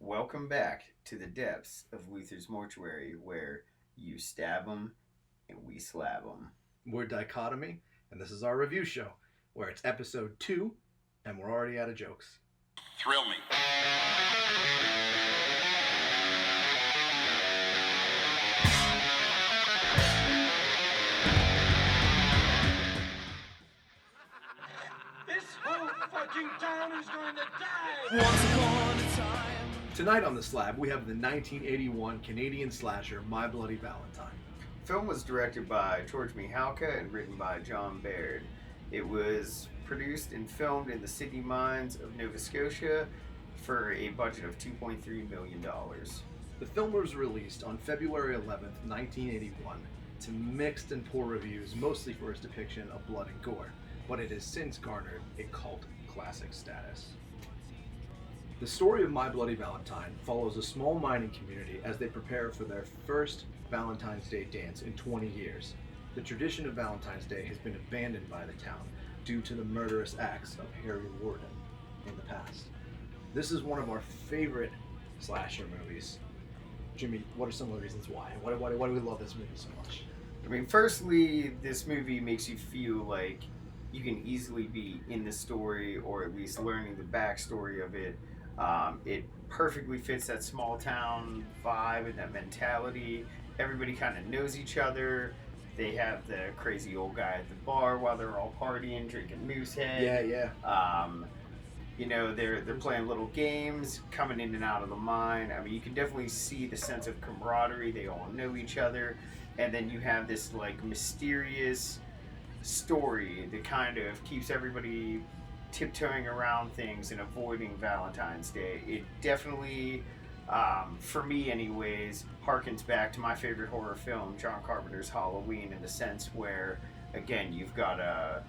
Welcome back to the depths of Luther's Mortuary, where you stab 'em and we slab 'em. We're Dichotomy, and this is our review show, where it's episode 2, and we're already out of jokes. Thrill me. This whole fucking town is going to die! Once upon a time. Tonight on the slab, we have the 1981 Canadian slasher My Bloody Valentine. The film was directed by George Mihalka and written by John Baird. It was produced and filmed in the Sydney mines of Nova Scotia for a budget of $2.3 million. The film was released on February 11th, 1981, to mixed and poor reviews, mostly for its depiction of blood and gore, but it has since garnered a cult classic status. The story of My Bloody Valentine follows a small mining community as they prepare for their first Valentine's Day dance in 20 years. The tradition of Valentine's Day has been abandoned by the town due to the murderous acts of Harry Warden in the past. This is one of our favorite slasher movies. Jimmy, what are some of the reasons why? Why do we love this movie so much? I mean, firstly, this movie makes you feel like you can easily be in the story or at least learning the backstory of it. It perfectly fits that small town vibe and that mentality. Everybody kind of knows each other. They have the crazy old guy at the bar while they're all partying, drinking Moosehead. Yeah. They're playing little games, coming in and out of the mine. I mean, you can definitely see the sense of camaraderie. They all know each other, and then you have this like mysterious story that kind of keeps everybody tiptoeing around things and avoiding Valentine's Day. It definitely, for me anyways, harkens back to my favorite horror film, John Carpenter's Halloween, in the sense where, again, you've got a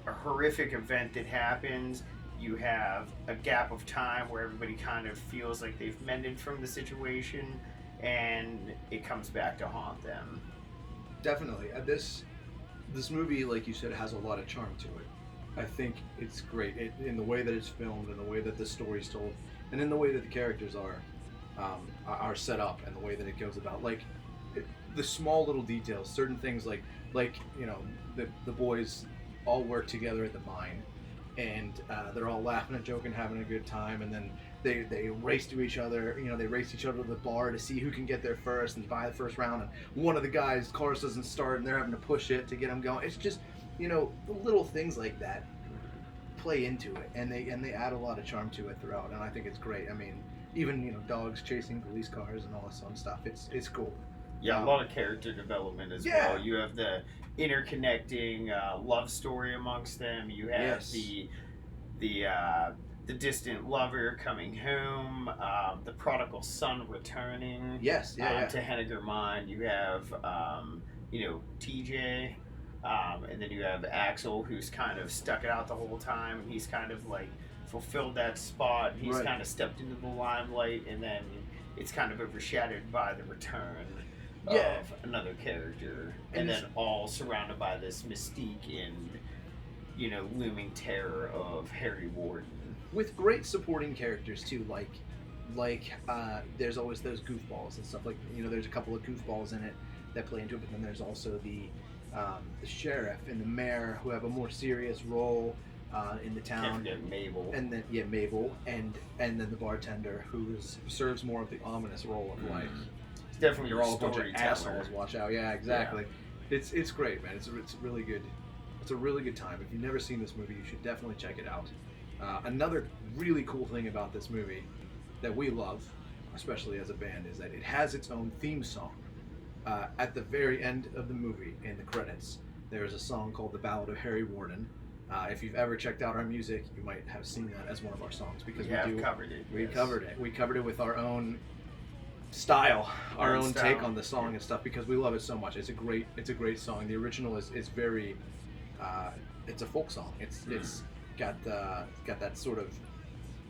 horrific event that happens. You have a gap of time where everybody kind of feels like they've mended from the situation, and it comes back to haunt them. Definitely. This movie, like you said, has a lot of charm to it. I think it's great in the way that it's filmed, in the way that the story's told, and in the way that the characters are set up, and the way that it goes about. Like the small little details, certain things like the boys all work together at the mine, and they're all laughing and joking, having a good time, and then they race to each other. They race each other to the bar to see who can get there first and buy the first round. And one of the guys' cars doesn't start, and they're having to push it to get them going. It's just the little things like that play into it, and they add a lot of charm to it throughout. And I think it's great. I mean, even dogs chasing police cars and all this fun stuff. It's cool. Yeah, a lot of character development as well. You have the interconnecting love story amongst them. You have the distant lover coming home, the prodigal son returning. To Henniger Mine. You have TJ, and then you have Axel, who's kind of stuck it out the whole time. He's kind of like fulfilled that spot. He's kind of stepped into the limelight, and then it's kind of overshadowed by the return of another character, and then all surrounded by this mystique and looming terror of Harry Warden, with great supporting characters too. Like there's always those goofballs and stuff. Like there's a couple of goofballs in it that play into it, but then there's also the sheriff and the mayor, who have a more serious role in the town. Can't forget Mabel. And then Mabel, and then the bartender, who serves more of the ominous role of life. It's definitely You're all a bunch of storyteller. assholes. Watch out! Yeah, exactly. Yeah. It's great, man. It's really good. It's a really good time. If you've never seen this movie, you should definitely check it out. Another really cool thing about this movie that we love, especially as a band, is that it has its own theme song. At the very end of the movie, in the credits, there's a song called "The Ballad of Harry Warden." If you've ever checked out our music, you might have seen that as one of our songs, because we covered it. We covered it. We covered it with our own style, our own take on the song and stuff, because we love it so much. It's a great song. The original is very it's a folk song. It's got that sort of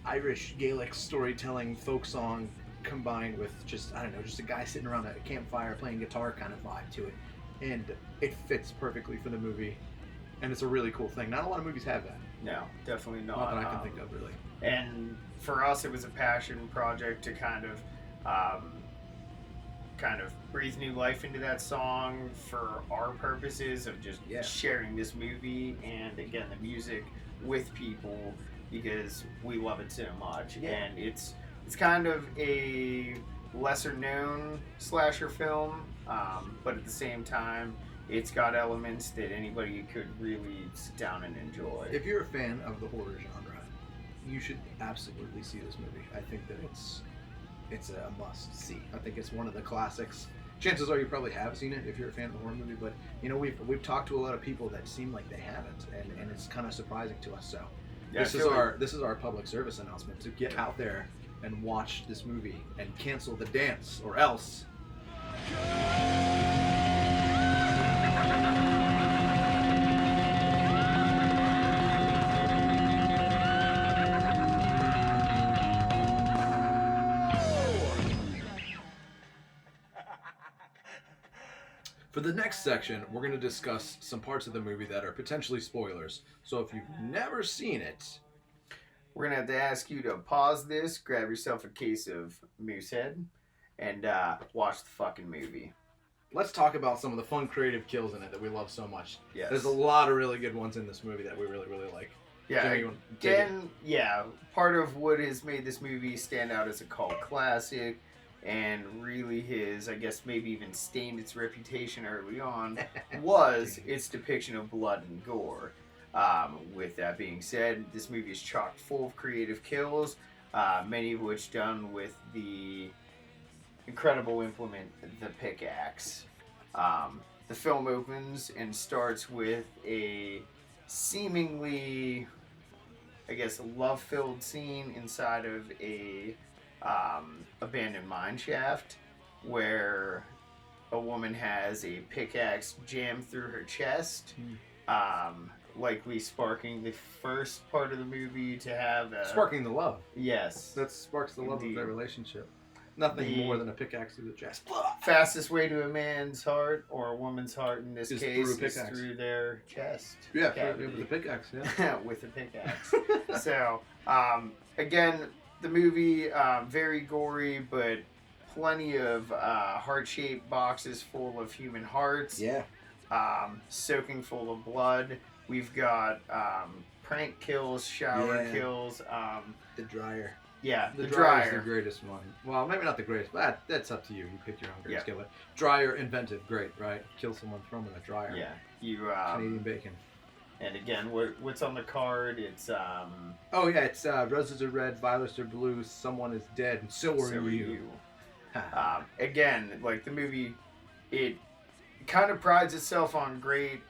Irish Gaelic storytelling folk song combined with just a guy sitting around a campfire playing guitar kind of vibe to it, and it fits perfectly for the movie, and it's a really cool thing. Not a lot of movies have that. No, definitely not. Not that I can think of, really. And for us, it was a passion project to kind of breathe new life into that song for our purposes of just sharing this movie and again the music with people because we love it so much. And it's kind of a lesser known slasher film, but at the same time it's got elements that anybody could really sit down and enjoy. If you're a fan of the horror genre, you should absolutely see this movie. I think that it's a must see. I think it's one of the classics. Chances are you probably have seen it if you're a fan of the horror movie, but you know we've talked to a lot of people that seem like they haven't, and it's kind of surprising to us. So this is our public service announcement to get out there and watch this movie and cancel the dance, or else. For the next section, we're going to discuss some parts of the movie that are potentially spoilers. So if you've never seen it, we're going to have to ask you to pause this, grab yourself a case of Moosehead, and watch the fucking movie. Let's talk about some of the fun creative kills in it that we love so much. Yes. There's a lot of really good ones in this movie that we really, really like. Yeah, part of what has made this movie stand out as a cult classic and really his, I guess, maybe even stained its reputation early on, was its depiction of blood and gore. With that being said, this movie is chock full of creative kills, many of which done with the incredible implement, the pickaxe. The film opens and starts with a seemingly, I guess, love-filled scene inside of a abandoned mine shaft where a woman has a pickaxe jammed through her chest, likely sparking the first part of the movie to have sparking the love. Yes, that sparks the love of their relationship. Nothing more than a pickaxe through the chest. Fastest way to a man's heart, or a woman's heart in this case, is through their chest. Yeah, with a pickaxe, yeah. With a pickaxe. So, again, the movie, very gory, but plenty of heart-shaped boxes full of human hearts. Yeah. Soaking full of blood. We've got prank kills, shower kills. The dryer. Yeah, the dryer is the greatest one. Well, maybe not the greatest, but that's up to you. You pick your own greatest kill. But dryer invented, great, right? Kill someone from a dryer. Yeah, Canadian bacon. And again, what's on the card? It's it's roses are red, violets are blue. Someone is dead, and so are you. Again, like the movie, it kind of prides itself on great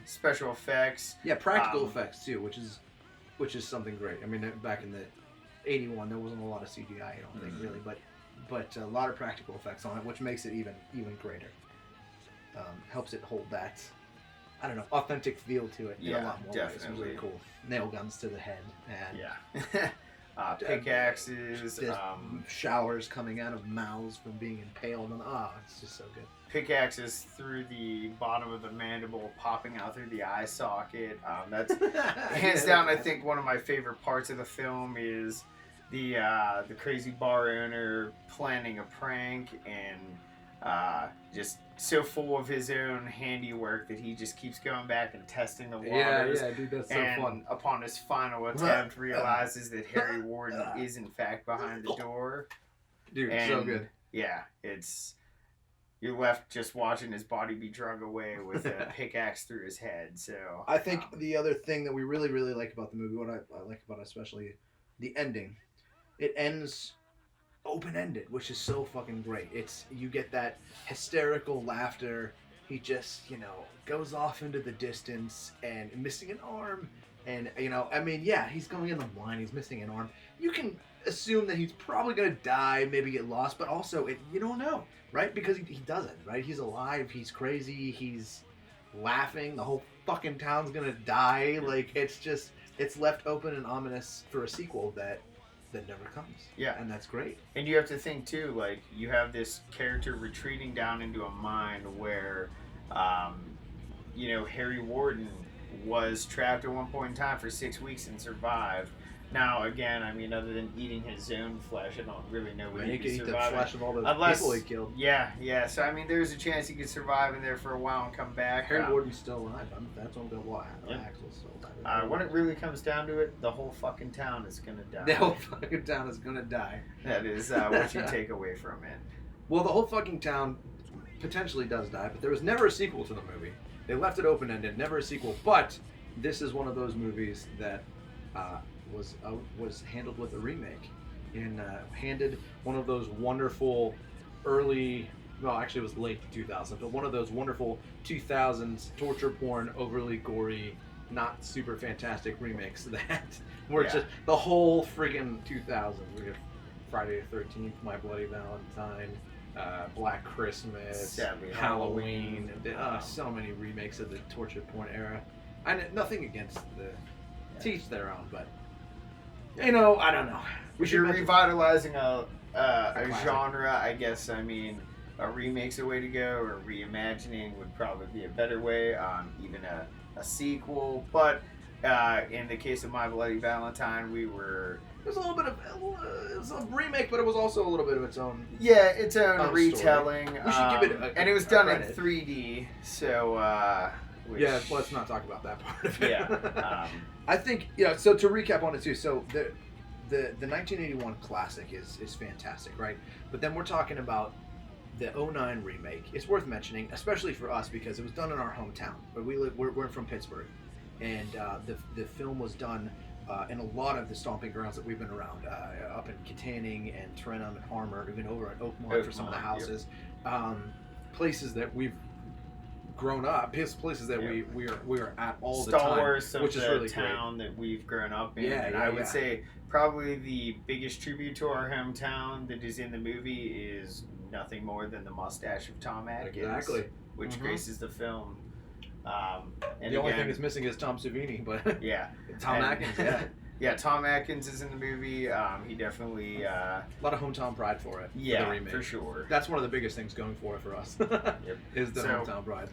special effects. Yeah, practical effects too, which is something great. I mean, back in the '81, there wasn't a lot of CGI, I don't think, really, but a lot of practical effects on it, which makes it even greater. Helps it hold that, I don't know, authentic feel to it in a lot more ways. It was really cool. Nail guns to the head, and pickaxes, showers coming out of mouths from being impaled, and it's just so good. Pickaxes through the bottom of the mandible, popping out through the eye socket. That's hands down, I think, one of my favorite parts of the film is the crazy bar owner planning a prank and just so full of his own handiwork that he just keeps going back and testing the waters. Yeah, dude, that's so and fun. Upon his final attempt, realizes that Harry Warden is in fact behind the door. Dude, so good. Yeah, you're left just watching his body be drug away with a pickaxe through his head. So I think the other thing that we really, really like about the movie, what I like about it, especially the ending, it ends open-ended, which is so fucking great. You get that hysterical laughter. He just, goes off into the distance and missing an arm. And, he's going in the line. He's missing an arm. You can assume that he's probably going to die, maybe get lost, but also you don't know, right? Because he doesn't, right? He's alive. He's crazy. He's laughing. The whole fucking town's going to die. Like, it's left open and ominous for a sequel that never comes. Yeah. And that's great. And you have to think, too, like, you have this character retreating down into a mine where, Harry Warden was trapped at one point in time for 6 weeks and survived. Now, again, I mean, other than eating his own flesh, I don't really know what he he could could eat the survive. flesh of all those Unless, people he killed. Yeah. So, I mean, there's a chance he could survive in there for a while and come back. Harry Gordon's still alive. That's what I'm going to watch. Yep. Axel's still alive. When it really comes down to it, the whole fucking town is going to die. The whole fucking town is going to die. That is what you take away from it. Well, the whole fucking town potentially does die, but there was never a sequel to the movie. They left it open-ended, never a sequel. But this is one of those movies that was handled with a remake, and handed one of those wonderful early, well, actually it was late 2000s, but one of those wonderful 2000s torture porn, overly gory, not super fantastic remakes that were just the whole friggin' 2000s. We have Friday the 13th, My Bloody Valentine, Black Christmas, Sadly, Halloween. So many remakes of the torture porn era. And nothing against the teach their own, but you know, I don't know. You're revitalizing a classic genre, I guess. I mean, a remake's a way to go, or reimagining would probably be a better way. Even a sequel, but in the case of My Bloody Valentine, it was a little bit of it was a remake, but it was also a little bit of its own. Yeah, its own retelling. We should give it and it was done in credit. 3D, so Yeah, let's not talk about that part of it. Yeah. I think, so to recap on it too, so the 1981 classic is fantastic, right? But then we're talking about the 09 remake. It's worth mentioning, especially for us, because it was done in our hometown. We're from Pittsburgh, and the film was done in a lot of the stomping grounds that we've been around, up in Kittanning and Trentham and Harmer, even over at Oakmont for some of the houses, places that we've grown up, places that we are at all the time, which is really town great. That we've grown up in. Yeah, and yeah, I would say probably the biggest tribute to our hometown that is in the movie is nothing more than the mustache of Tom Atkins, which graces the film. And the only thing that's missing is Tom Savini, but Tom Atkins, yeah, Tom Atkins is in the movie. He definitely a lot of hometown pride for it. Yeah, for the remake. For sure. That's one of the biggest things going for it for us. Is the hometown pride.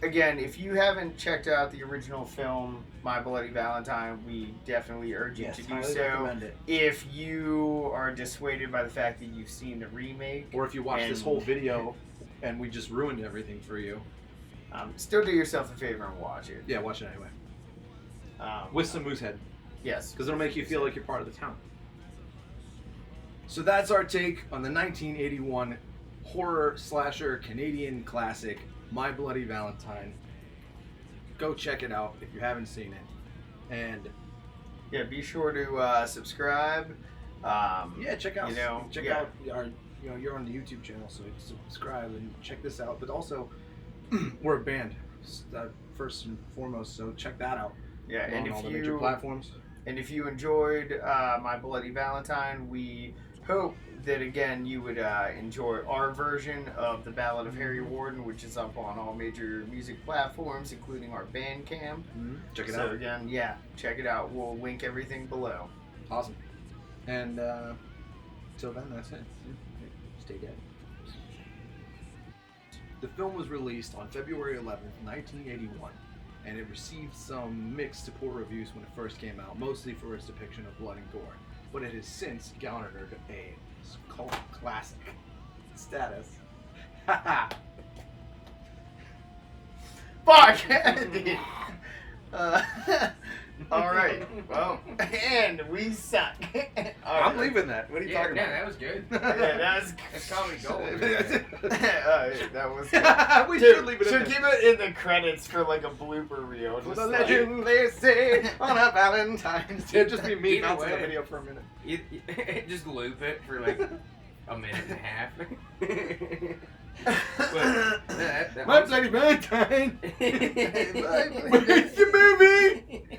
Again, if you haven't checked out the original film, My Bloody Valentine, we definitely urge you to do so. Recommend it. If you are dissuaded by the fact that you've seen the remake, or if you watch this whole video and we just ruined everything for you, still do yourself a favor and watch it. Yeah, watch it anyway. With some Moosehead. Yes. Because it'll make you feel like you're part of the town. So that's our take on the 1981 horror slasher Canadian classic, My Bloody Valentine. Go check it out if you haven't seen it. And yeah, be sure to subscribe. Check out out our you're on the YouTube channel, so subscribe and check this out. But also, we're a band first and foremost, so check that out. Yeah, and on all the major platforms. And if you enjoyed My Bloody Valentine, we hope that, again, you would enjoy our version of The Ballad of Harry Warden, which is up on all major music platforms, including our Bandcamp. Check it so out. Again, check it out. We'll link everything below. Awesome. And till then, that's it. Stay dead. The film was released on February 11th, 1981. And it received some mixed to poor reviews when it first came out, mostly for its depiction of blood and gore. But it has since garnered a cult classic status. Fuck! All right. Well, and we suck. I'm leaving that. What are you talking about? That was good. That's comedy gold. That was. We should leave it in Should there. keep it in the credits for like a blooper reel. For just the like- legend they say on a Valentine's Day. It'd just be me Either bouncing the way. video for a minute. Just loop it for like a minute and a half. My Bloody Valentine. My-